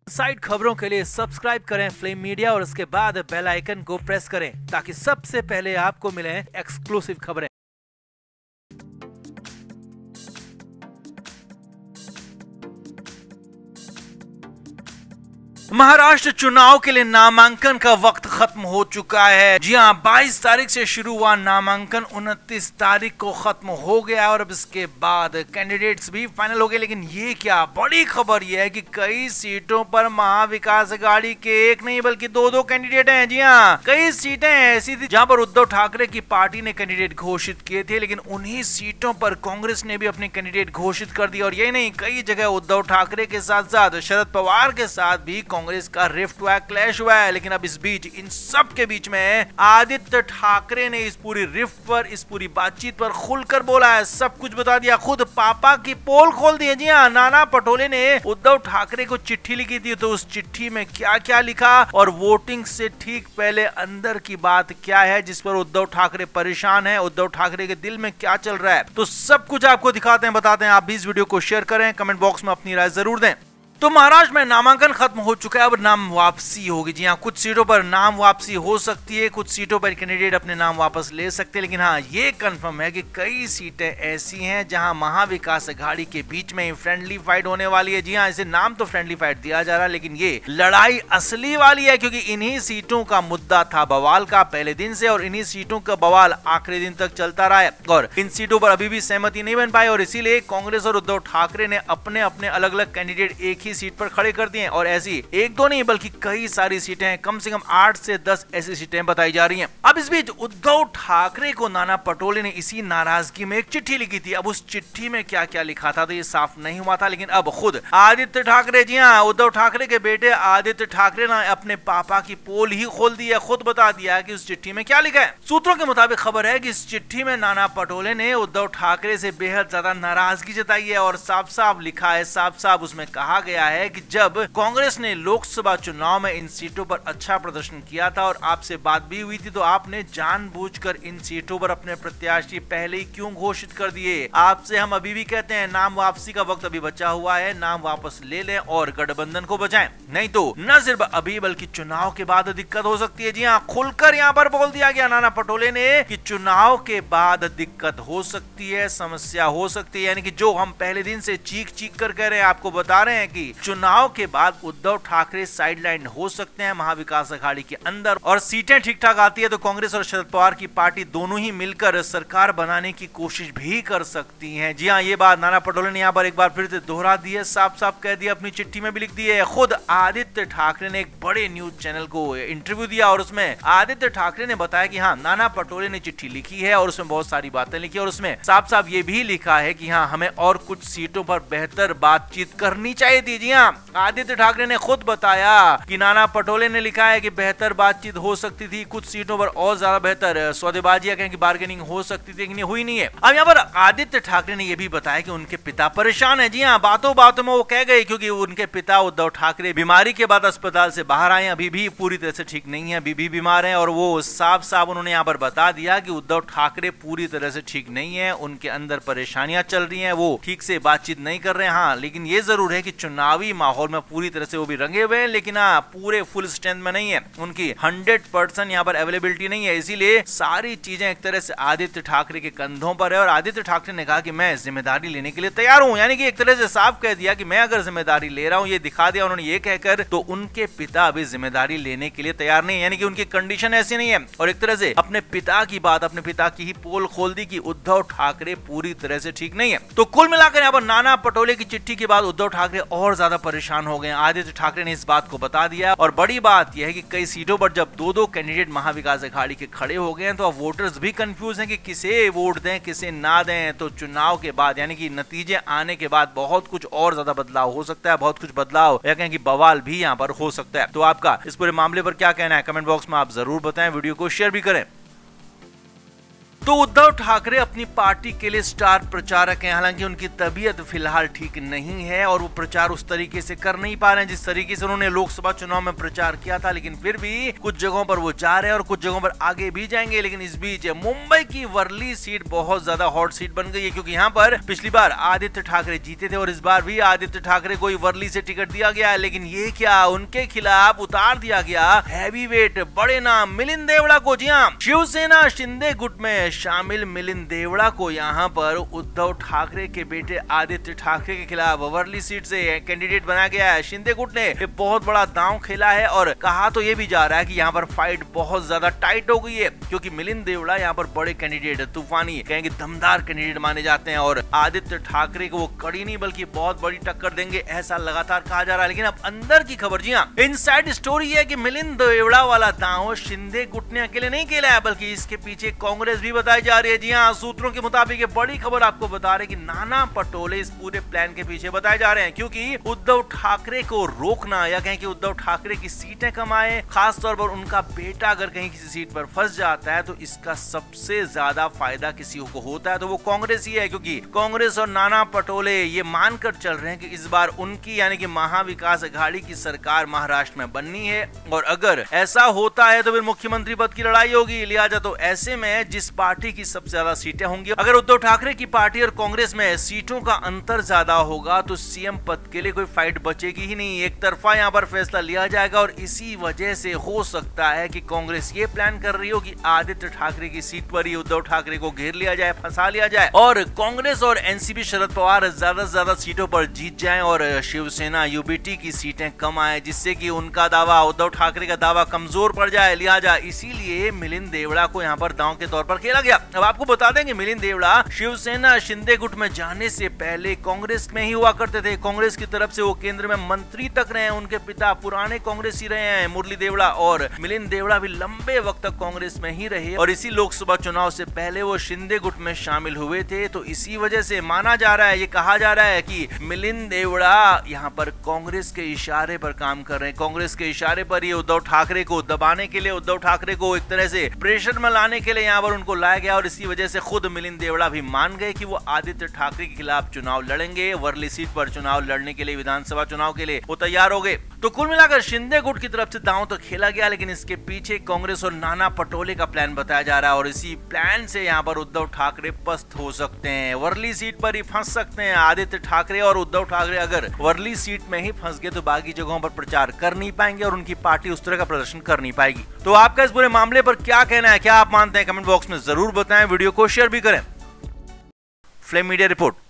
Side खबरों के लिए सब्सक्राइब करें फ्लेम मीडिया और उसके बाद बेल आइकन को प्रेस करें ताकि सबसे पहले आपको मिले एक्सक्लूसिव खबरें। महाराष्ट्र चुनाव के लिए नामांकन का वक्त खत्म हो चुका है। जी हां, 22 तारीख से शुरू हुआ नामांकन 29 तारीख को खत्म हो गया और अब इसके बाद कैंडिडेट्स भी फाइनल हो गए। लेकिन ये क्या बड़ी खबर ये है कि कई सीटों पर महाविकास अघाड़ी के एक नहीं बल्कि दो कैंडिडेट हैं। जी हां, कई सीटें ऐसी थी जहां पर उद्धव ठाकरे की पार्टी ने कैंडिडेट घोषित किए थे, लेकिन उन्हीं सीटों पर कांग्रेस ने भी अपने कैंडिडेट घोषित कर दिया। और यही नहीं, कई जगह उद्धव ठाकरे के साथ साथ शरद पवार के साथ भी कांग्रेस का रिफ्ट हुआ, क्लैश हुआ है। लेकिन अब इस बीच इन सब के बीच में आदित्य ठाकरे ने इस पूरी रिफ्ट पर, इस पूरी बातचीत पर खुलकर बोला है, सब कुछ बता दिया, खुद पापा की पोल खोल दी है। जी हां, नाना पटोले ने उद्धव ठाकरे को चिट्ठी लिखी थी, तो उस चिट्ठी में क्या क्या लिखा और वोटिंग से ठीक पहले अंदर की बात क्या है जिस पर उद्धव ठाकरे परेशान है, उद्धव ठाकरे के दिल में क्या चल रहा है, तो सब कुछ आपको दिखाते हैं, बताते हैं। आप भी इस वीडियो को शेयर करें, कमेंट बॉक्स में अपनी राय जरूर दें। तो महाराष्ट्र में नामांकन खत्म हो चुका है, अब नाम वापसी होगी। जी हाँ, कुछ सीटों पर नाम वापसी हो सकती है, कुछ सीटों पर कैंडिडेट अपने नाम वापस ले सकते हैं। लेकिन हाँ, ये कंफर्म है कि कई सीटें ऐसी हैं जहां महाविकास अघाड़ी के बीच में फ्रेंडली फाइट होने वाली है। जी हाँ, इसे नाम तो फ्रेंडली फाइट दिया जा रहा है, लेकिन ये लड़ाई असली वाली है, क्योंकि इन्हीं सीटों का मुद्दा था बवाल का पहले दिन से, और इन्हीं सीटों का बवाल आखिरी दिन तक चलता रहा है और इन सीटों पर अभी भी सहमति नहीं बन पाई। और इसीलिए कांग्रेस और उद्धव ठाकरे ने अपने अपने अलग अलग कैंडिडेट एक सीट पर खड़े कर दिए, और ऐसी एक दो नहीं बल्कि कई सारी सीटें हैं, कम से कम 8 से 10 ऐसी सीटें बताई जा रही हैं। अब इस बीच उद्धव ठाकरे को नाना पटोले ने इसी नाराजगी में एक चिट्ठी लिखी थी। अब उस चिट्ठी में क्या क्या लिखा था तो ये साफ नहीं हुआ था, लेकिन अब खुद आदित्य ठाकरे, जी हाँ, उद्धव ठाकरे के बेटे आदित्य ठाकरे ने अपने पापा की पोल ही खोल दी है, खुद बता दिया कि उस चिट्ठी में क्या लिखा है। सूत्रों के मुताबिक खबर है कि इस चिट्ठी में नाना पटोले ने उद्धव ठाकरे से बेहद ज्यादा नाराजगी जताई है और साफ साफ लिखा है, साफ साफ उसमें कहा गया है कि जब कांग्रेस ने लोकसभा चुनाव में इन सीटों पर अच्छा प्रदर्शन किया था और आपसे बात भी हुई थी, तो आपने जानबूझकर इन सीटों पर अपने प्रत्याशी पहले ही क्यों घोषित कर दिए। आपसे हम अभी भी कहते हैं, नाम वापसी का वक्त अभी बचा हुआ है, नाम वापस ले लें और गठबंधन को बचाएं, नहीं तो न सिर्फ अभी बल्कि चुनाव के बाद दिक्कत हो सकती है। जी हाँ, खुलकर यहाँ पर बोल दिया गया नाना पटोले ने कि चुनाव के बाद दिक्कत हो सकती है, समस्या हो सकती है, यानी कि जो हम पहले दिन से चीख चीख कर कह रहे हैं, आपको बता रहे हैं कि चुनाव के बाद उद्धव ठाकरे साइडलाइन हो सकते हैं महाविकास अघाड़ी के अंदर, और सीटें ठीक ठाक आती है तो कांग्रेस और शरद पवार की पार्टी दोनों ही मिलकर सरकार बनाने की कोशिश भी कर सकती हैं। जी हाँ, ये बात नाना पटोले ने यहाँ पर एक बार फिर से दोहरा दी है, साफ साफ कह दिया, अपनी चिट्ठी में भी लिख दी है। खुद आदित्य ठाकरे ने एक बड़े न्यूज चैनल को इंटरव्यू दिया और उसमें आदित्य ठाकरे ने बताया कि हाँ, नाना पटोले ने चिट्ठी लिखी है और उसमें बहुत सारी बातें लिखी और उसमें साफ साफ ये भी लिखा है कि हाँ, हमें और कुछ सीटों पर बेहतर बातचीत करनी चाहिए थी। जी हाँ, आदित्य ठाकरे ने खुद बताया कि नाना पटोले ने लिखा है कि बेहतर बातचीत हो सकती थी, कुछ सीटों पर और ज्यादा बेहतर सौदेबाजी कहें कि बार्गेनिंग हो सकती थी, लेकिन हुई नहीं है। अब यहाँ पर आदित्य ठाकरे ने यह भी बताया कि उनके पिता परेशान है। जी हाँ, बातों बातों में वो कह गए, क्योंकि उनके पिता उद्धव ठाकरे बीमारी के बाद अस्पताल से बाहर आए, अभी भी पूरी तरह से ठीक नहीं है, अभी भी बीमार है, और वो साफ साफ उन्होंने यहाँ पर बता दिया कि उद्धव ठाकरे पूरी तरह से ठीक नहीं है, उनके अंदर परेशानियां चल रही हैं, वो ठीक से बातचीत नहीं कर रहे हैं। हाँ, लेकिन ये जरूर है कि चुनावी माहौल में पूरी तरह से वो भी रंगे हुए हैं, लेकिन हाँ, पूरे फुल स्ट्रेंथ में नहीं है, उनकी 100% यहाँ पर अवेलेबिलिटी नहीं है, इसीलिए सारी चीजें एक तरह से आदित्य ठाकरे के कंधों पर है। और आदित्य ठाकरे ने कहा कि मैं जिम्मेदारी लेने के लिए तैयार हूँ, यानी कि एक तरह से साफ कह दिया कि मैं अगर जिम्मेदारी ले रहा हूँ, ये दिखा दिया उन्होंने ये कहकर, तो उनके पिता अभी जिम्मेदारी लेने के लिए तैयार नहीं, यानी कि उनकी कंडीशन ऐसी नहीं है। और एक तरह से अपने पिता की बात, अपने पिता की ही पोल खोल दी कि उद्धव ठाकरे पूरी तरह से ठीक नहीं है। तो कुल मिलाकर यहाँ पर नाना पटोले की चिट्ठी के बाद उद्धव ठाकरे और ज्यादा परेशान हो गए। आदित्य ठाकरे ने इस बात को बता दिया, और बड़ी बात यह है कि कई सीटों पर जब दो कैंडिडेट महाविकास अघाड़ी के खड़े हो गए हैं, तो अब वोटर्स भी कंफ्यूज हैं कि किसे वोट दें, किसे ना दें। तो चुनाव के बाद, यानी कि नतीजे आने के बाद बहुत कुछ और ज्यादा बदलाव हो सकता है, बहुत कुछ बदलाव या कहें कि बवाल भी यहाँ पर हो सकता है। तो आपका इस पूरे मामले पर क्या कहना है, कमेंट बॉक्स में आप जरूर बताएं, वीडियो को शेयर भी करें। तो उद्धव ठाकरे अपनी पार्टी के लिए स्टार प्रचारक हैं। हालांकि उनकी तबीयत फिलहाल ठीक नहीं है और वो प्रचार उस तरीके से कर नहीं पा रहे हैं जिस तरीके से उन्होंने लोकसभा चुनाव में प्रचार किया था, लेकिन फिर भी कुछ जगहों पर वो जा रहे हैं और कुछ जगहों पर आगे भी जाएंगे। लेकिन इस बीच मुंबई की वर्ली सीट बहुत ज्यादा हॉट सीट बन गई है, क्योंकि यहाँ पर पिछली बार आदित्य ठाकरे जीते थे और इस बार भी आदित्य ठाकरे को वर्ली से टिकट दिया गया है। लेकिन ये क्या, उनके खिलाफ उतार दिया गया हैवीवेट बड़े नाम मिलिंद देवड़ा को। जी हाँ, शिवसेना शिंदे गुट में शामिल मिलिंद देवड़ा को यहाँ पर उद्धव ठाकरे के बेटे आदित्य ठाकरे के खिलाफ वर्ली सीट से कैंडिडेट बनाया गया है। शिंदे गुट ने बहुत बड़ा दांव खेला है और कहा तो ये भी जा रहा है कि यहाँ पर फाइट बहुत ज्यादा टाइट हो गई है, क्योंकि मिलिंद देवड़ा यहाँ पर बड़े कैंडिडेट, तूफानी कहेंगे दमदार कैंडिडेट माने जाते हैं और आदित्य ठाकरे को वो कड़ी नहीं बल्कि बहुत बड़ी टक्कर देंगे, ऐसा लगातार कहा जा रहा है। लेकिन अब अंदर की खबर, जी हाँ, इनसाइड स्टोरी है कि मिलिंद देवड़ा वाला दांव शिंदे गुट ने अकेले नहीं खेला है, बल्कि इसके पीछे कांग्रेस भी बताई जा रही है। जी हाँ, सूत्रों के मुताबिक बड़ी खबर आपको बता रहे कि नाना पटोले इस पूरे प्लान के पीछे बताए जा रहे हैं, क्योंकि उद्धव ठाकरे को रोकना या कहें कि उद्धव ठाकरे की सीटें कमाए, खास तौर पर उनका बेटा अगर कहीं किसी सीट पर फंस जाता है तो इसका सबसे ज्यादा फायदा किसी को होता है तो वो कांग्रेस ही है, क्योंकि कांग्रेस और नाना पटोले ये मानकर चल रहे हैं कि इस बार उनकी यानी कि महाविकास अघाड़ी की सरकार महाराष्ट्र में बननी है और अगर ऐसा होता है तो फिर मुख्यमंत्री पद की लड़ाई होगी। लिहाजा तो ऐसे में जिस पार्टी की सबसे ज्यादा सीटें होंगी, अगर उद्धव ठाकरे की पार्टी और कांग्रेस में सीटों का अंतर ज्यादा होगा तो सीएम पद के लिए कोई फाइट बचेगी ही नहीं, एक तरफा यहाँ पर फैसला लिया जाएगा। और इसी वजह से हो सकता है कि कांग्रेस ये प्लान कर रही हो कि आदित्य ठाकरे की सीट पर ही उद्धव ठाकरे को घेर लिया जाए, फंसा लिया जाए और कांग्रेस और एनसीपी शरद पवार ज्यादा से ज्यादा सीटों पर जीत जाएं और शिवसेना यूबीटी की सीटें कम आए, जिससे कि उनका दावा, उद्धव ठाकरे का दावा कमजोर पड़ जाए। लिहाजा इसीलिए मिलिंद देवड़ा को यहाँ पर दांव के तौर पर खेला गया। अब आपको बता देंगे मिलिंद देवड़ा शिवसेना शिंदे गुट में जाने से पहले कांग्रेस में ही हुआ करते थे। कांग्रेस की तरफ से वो केंद्र में मंत्री तक रहे हैं, उनके पिता पुराने कांग्रेसी रहे हैं मुरली देवड़ा, और मिलिंद देवड़ा भी लंबे वक्त तक कांग्रेस में ही रहे और इसी लोकसभा चुनाव से पहले वो शिंदे गुट में शामिल हुए थे। तो इसी वजह से माना जा रहा है, ये कहा जा रहा है कि मिलिंद देवड़ा यहाँ पर कांग्रेस के इशारे पर काम कर रहे हैं, कांग्रेस के इशारे पर ही उद्धव ठाकरे को दबाने के लिए, उद्धव ठाकरे को एक तरह से प्रेशर में लाने के लिए यहाँ पर उनको लाया गया और इसी वजह से खुद मिलिंद देवड़ा भी मान गए कि वो आदित्य ठाकरे के खिलाफ चुनाव लड़ेंगे, वर्ली सीट पर चुनाव लड़ने के लिए, विधानसभा चुनाव के लिए वो तैयार हो गए। तो कुल मिलाकर शिंदे गुट की तरफ से दांव तो खेला गया, लेकिन इसके पीछे कांग्रेस और नाना पटोले का प्लान बताया जा रहा है और इसी प्लान से यहाँ पर उद्धव ठाकरे पस्त हो सकते हैं, वर्ली सीट पर ही फंस सकते हैं आदित्य ठाकरे। और उद्धव ठाकरे अगर वर्ली सीट में ही फंस गए तो बाकी जगहों पर प्रचार कर नहीं पाएंगे और उनकी पार्टी उस तरह का प्रदर्शन कर नहीं पाएगी। तो आपका इस पूरे मामले पर क्या कहना है, क्या आप मानते हैं, कमेंट बॉक्स में जरूर बताएं, वीडियो को शेयर भी करें। Flame media report.